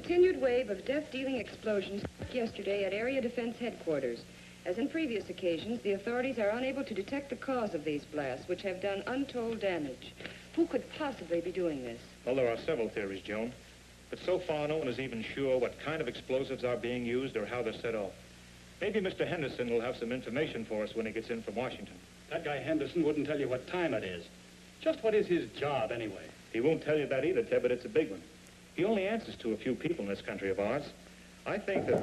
continued wave of death-dealing explosions yesterday at Area Defense Headquarters. As in previous occasions, the authorities are unable to detect the cause of these blasts, which have done untold damage. Who could possibly be doing this? Well, there are several theories, Joan. But so far, no one is even sure what kind of explosives are being used or how they're set off. Maybe Mr. Henderson will have some information for us when he gets in from Washington. That guy Henderson wouldn't tell you what time it is. Just what is his job, anyway? He won't tell you that either, Ted, but it's a big one. He only answers to a few people in this country of ours. I think that...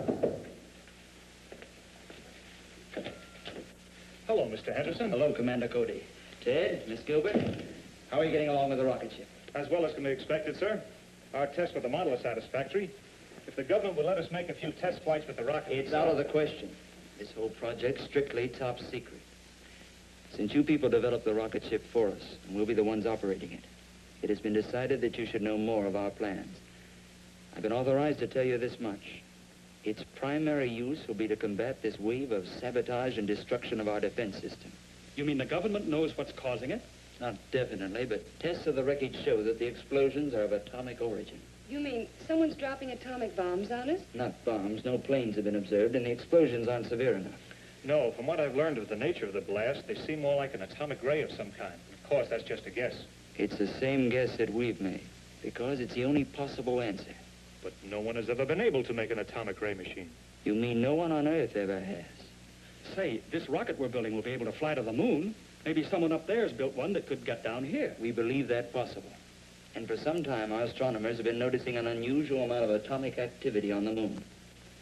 Hello, Mr. Henderson. Hello, Commander Cody. Ted, Miss Gilbert, how are you getting along with the rocket ship? As well as can be expected, sir. Our tests with the model are satisfactory. If the government would let us make a few test flights with the rocket... It's out of the question. This whole project's strictly top secret. Since you people developed the rocket ship for us, and we'll be the ones operating it, it has been decided that you should know more of our plans. I've been authorized to tell you this much. Its primary use will be to combat this wave of sabotage and destruction of our defense system. You mean the government knows what's causing it? Not definitely, but tests of the wreckage show that the explosions are of atomic origin. You mean someone's dropping atomic bombs on us? Not bombs. No planes have been observed, and the explosions aren't severe enough. No, from what I've learned of the nature of the blast, they seem more like an atomic ray of some kind. Of course, that's just a guess. It's the same guess that we've made, because it's the only possible answer. But no one has ever been able to make an atomic ray machine. You mean no one on Earth ever has? Say, this rocket we're building will be able to fly to the moon. Maybe someone up there's built one that could get down here. We believe that possible. And for some time, our astronomers have been noticing an unusual amount of atomic activity on the moon.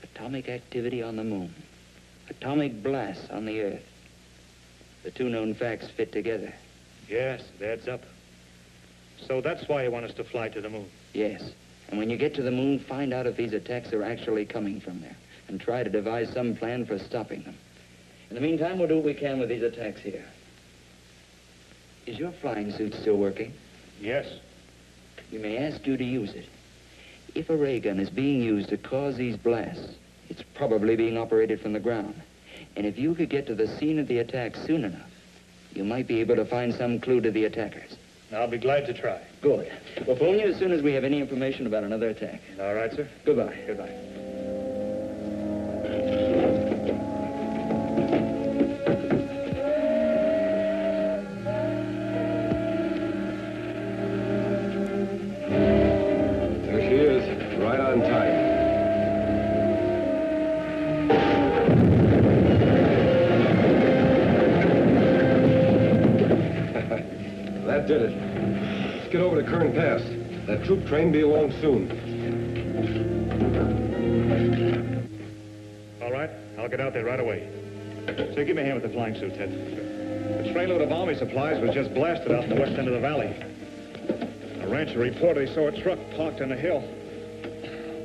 Atomic activity on the moon. Atomic blasts on the Earth. The two known facts fit together. Yes, it adds up. So that's why you want us to fly to the moon? Yes. And when you get to the moon, find out if these attacks are actually coming from there, and try to devise some plan for stopping them. In the meantime, we'll do what we can with these attacks here. Is your flying suit still working? Yes. We may ask you to use it. If a ray gun is being used to cause these blasts, it's probably being operated from the ground. And if you could get to the scene of the attack soon enough, you might be able to find some clue to the attackers. I'll be glad to try. Good. We'll phone you as soon as we have any information about another attack. All right, sir. Goodbye. Goodbye. There she is, right on time. That did it. Let's get over to Kern Pass. That troop train be along soon. All right, I'll get out there right away. So give me a hand with the flying suit, Ted. The trainload of army supplies was just blasted out in the west end of the valley. A rancher reported he saw a truck parked on a hill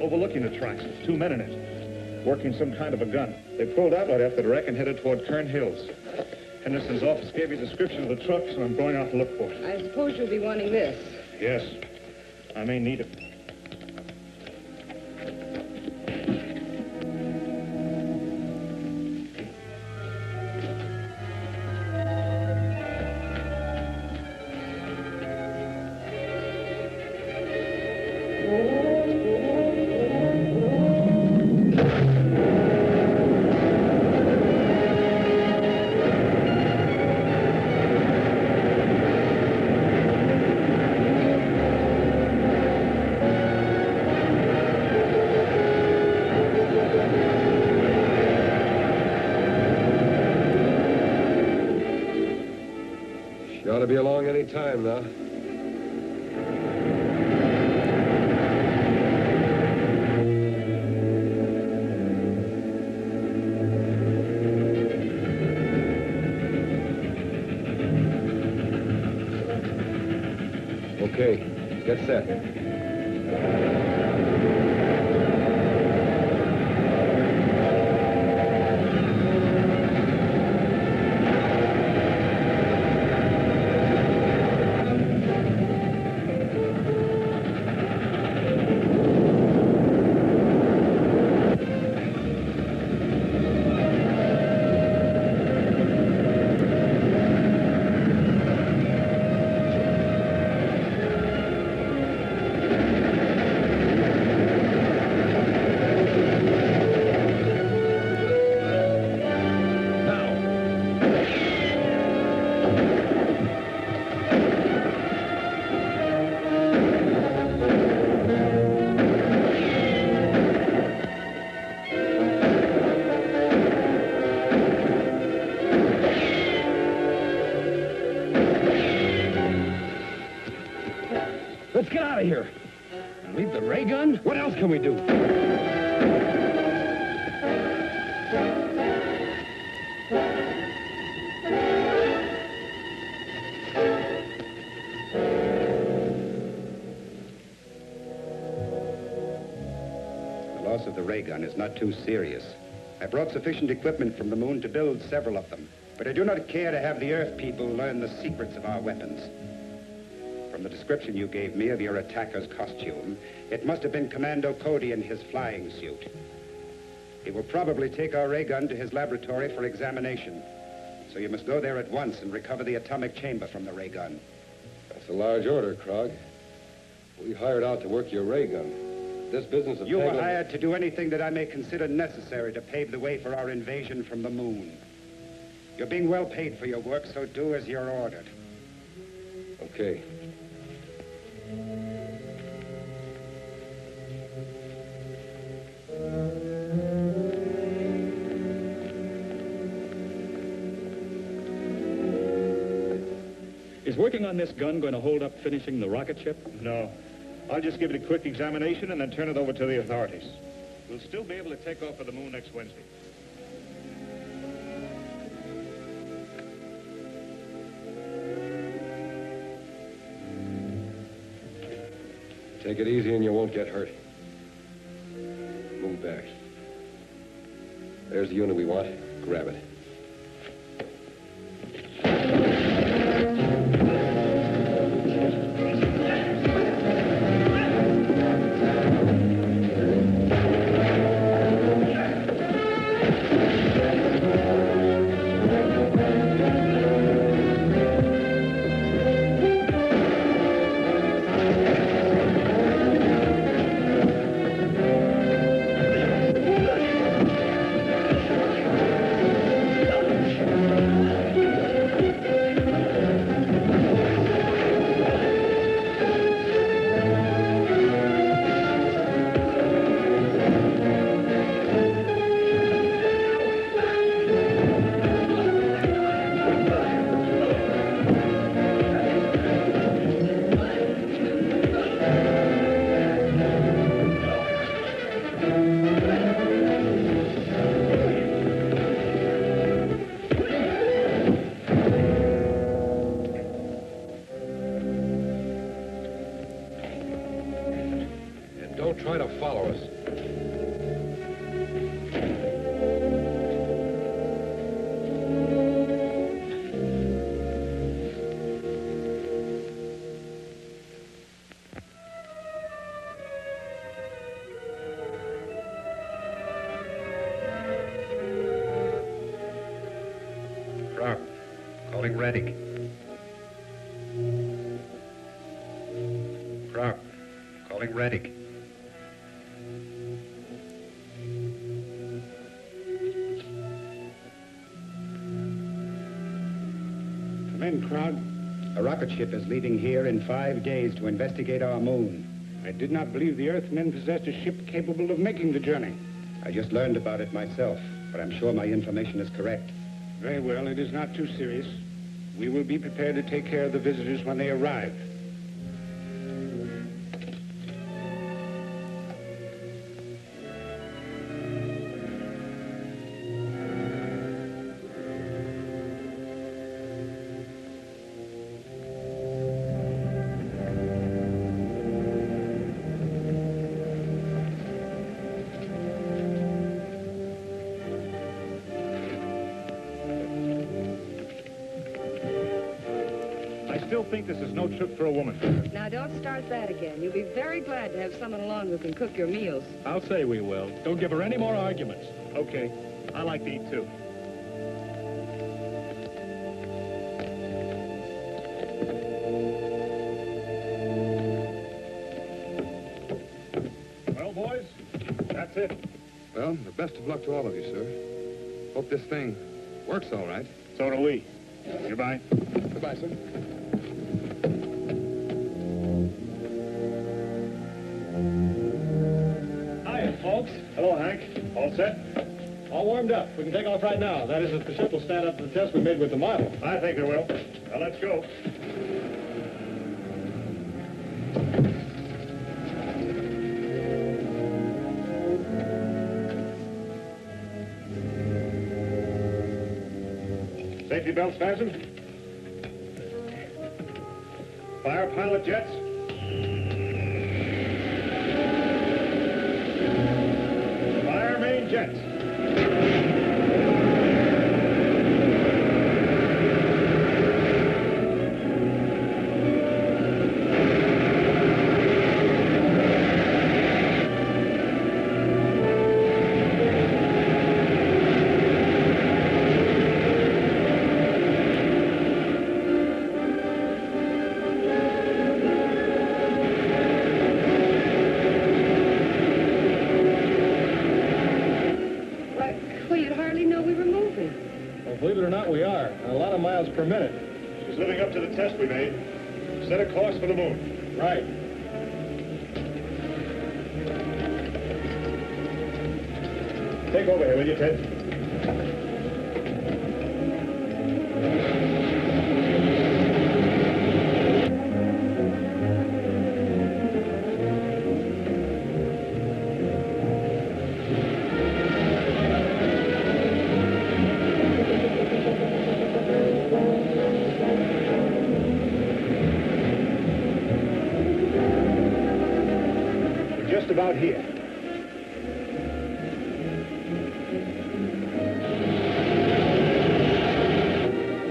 overlooking the tracks with two men in it, working some kind of a gun. They pulled out right after the wreck and headed toward Kern Hills. Henderson's office gave me a description of the truck, so I'm going out to look for it. I suppose you'll be wanting this. Yes, I may need it. Ought to be along any time now. Okay, get set. out of here. And leave the ray gun? What else can we do? The loss of the ray gun is not too serious. I brought sufficient equipment from the moon to build several of them, but I do not care to have the Earth people learn the secrets of our weapons. From the description you gave me of your attacker's costume, it must have been Commando Cody in his flying suit. He will probably take our ray gun to his laboratory for examination. So you must go there at once and recover the atomic chamber from the ray gun. That's a large order, Krog. We hired out to work your ray gun. This business of You were hired to do anything that I may consider necessary to pave the way for our invasion from the moon. You're being well paid for your work, so do as you're ordered. Okay. Is working on this gun going to hold up finishing the rocket ship? No. I'll just give it a quick examination and then turn it over to the authorities. We'll still be able to take off for the moon next Wednesday. Take it easy and you won't get hurt. Move back. There's the unit we want. Grab it. Try to follow us. Rock, calling Retik. Rock, calling Retik. Come in, Krog. A rocket ship is leaving here in 5 days to investigate our moon. I did not believe the Earthmen possessed a ship capable of making the journey. I just learned about it myself, but I'm sure my information is correct. Very well, it is not too serious. We will be prepared to take care of the visitors when they arrive. I still think this is no trip for a woman. Now, don't start that again. You'll be very glad to have someone along who can cook your meals. I'll say we will. Don't give her any more arguments. Okay. I like to eat, too. Well, boys, that's it. Well, the best of luck to all of you, sir. Hope this thing works all right. So do we. Goodbye. Goodbye, sir. Hiya, folks. Hello, Hank. All set? All warmed up. We can take off right now. That is, if the ship will stand up to the test we made with the model. I think it will. Now, let's go. Safety belts fastened. Fire pilot jets. Fire main jets. Believe it or not, we are. A lot of miles per minute. She's living up to the test we made. Set a course for the moon. Right. Take over here, will you, Ted? About here.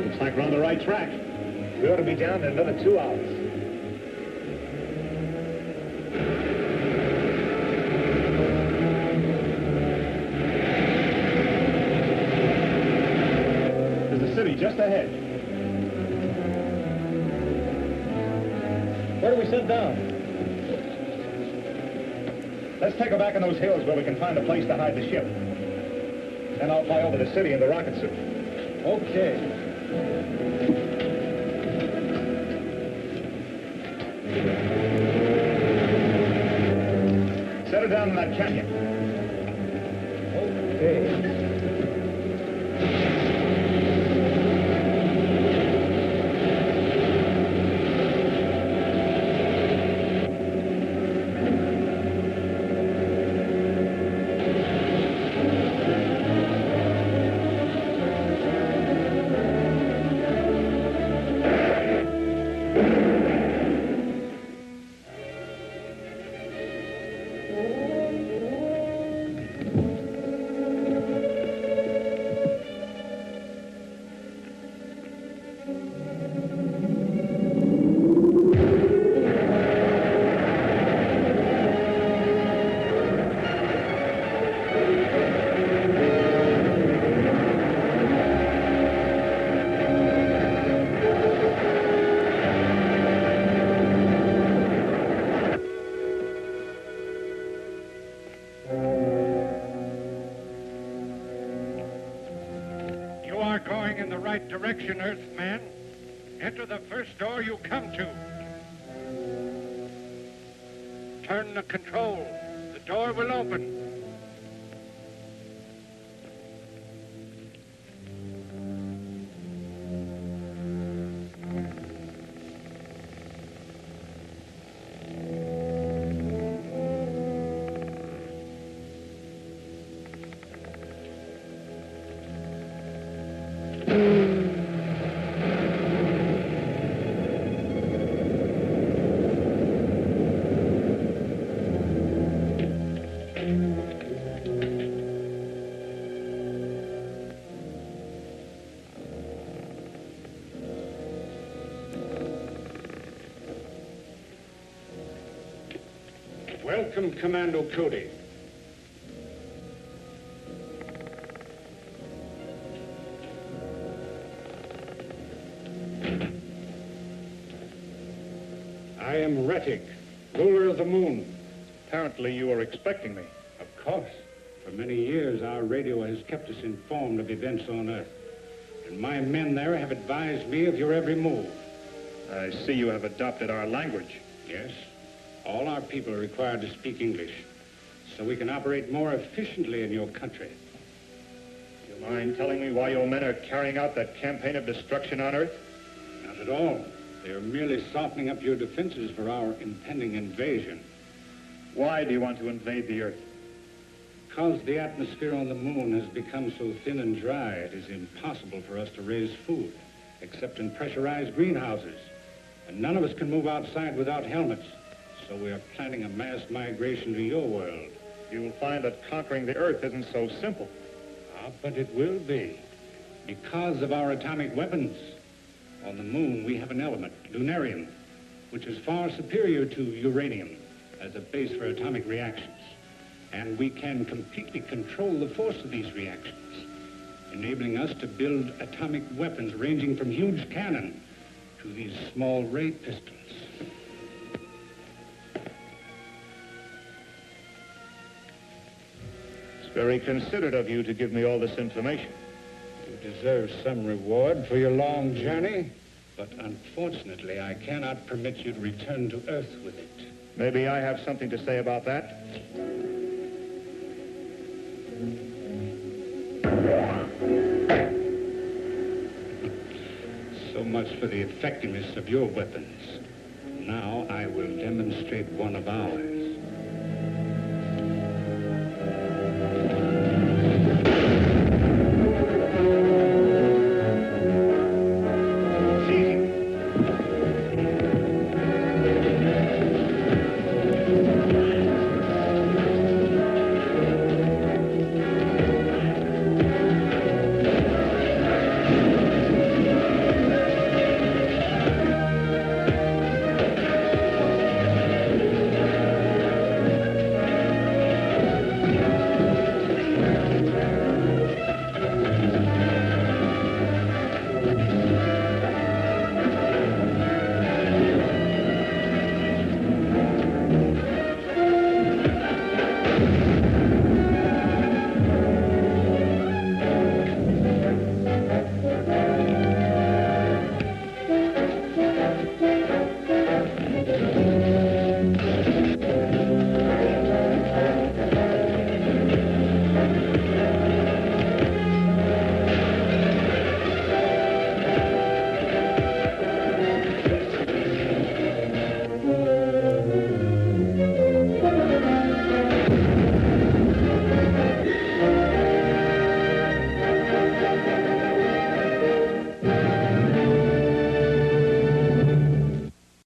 Looks like we're on the right track. We ought to be down in another 2 hours. There's the city just ahead. Where do we sit down? Let's take her back in those hills where we can find a place to hide the ship. Then I'll fly over the city in the rocket suit. Okay. Set her down in that canyon. Okay. Direction, Earthman. Enter the first door you come to. Turn the control. The door will open. Welcome, Commando Cody. I am Retik, ruler of the moon. Apparently you were expecting me. Of course. For many years, our radio has kept us informed of events on Earth. And my men there have advised me of your every move. I see you have adopted our language. Yes. All our people are required to speak English, so we can operate more efficiently in your country. Do you mind telling me why your men are carrying out that campaign of destruction on Earth? Not at all. They are merely softening up your defenses for our impending invasion. Why do you want to invade the Earth? Because the atmosphere on the moon has become so thin and dry, it is impossible for us to raise food, except in pressurized greenhouses. And none of us can move outside without helmets. So we are planning a mass migration to your world. You will find that conquering the Earth isn't so simple. Ah, but it will be. Because of our atomic weapons. On the moon, we have an element, lunarium, which is far superior to uranium as a base for atomic reactions. And we can completely control the force of these reactions, enabling us to build atomic weapons ranging from huge cannon to these small ray pistols. It's very considerate of you to give me all this information. You deserve some reward for your long journey, but unfortunately, I cannot permit you to return to Earth with it. Maybe I have something to say about that. So much for the effectiveness of your weapons. Now I will demonstrate one of ours.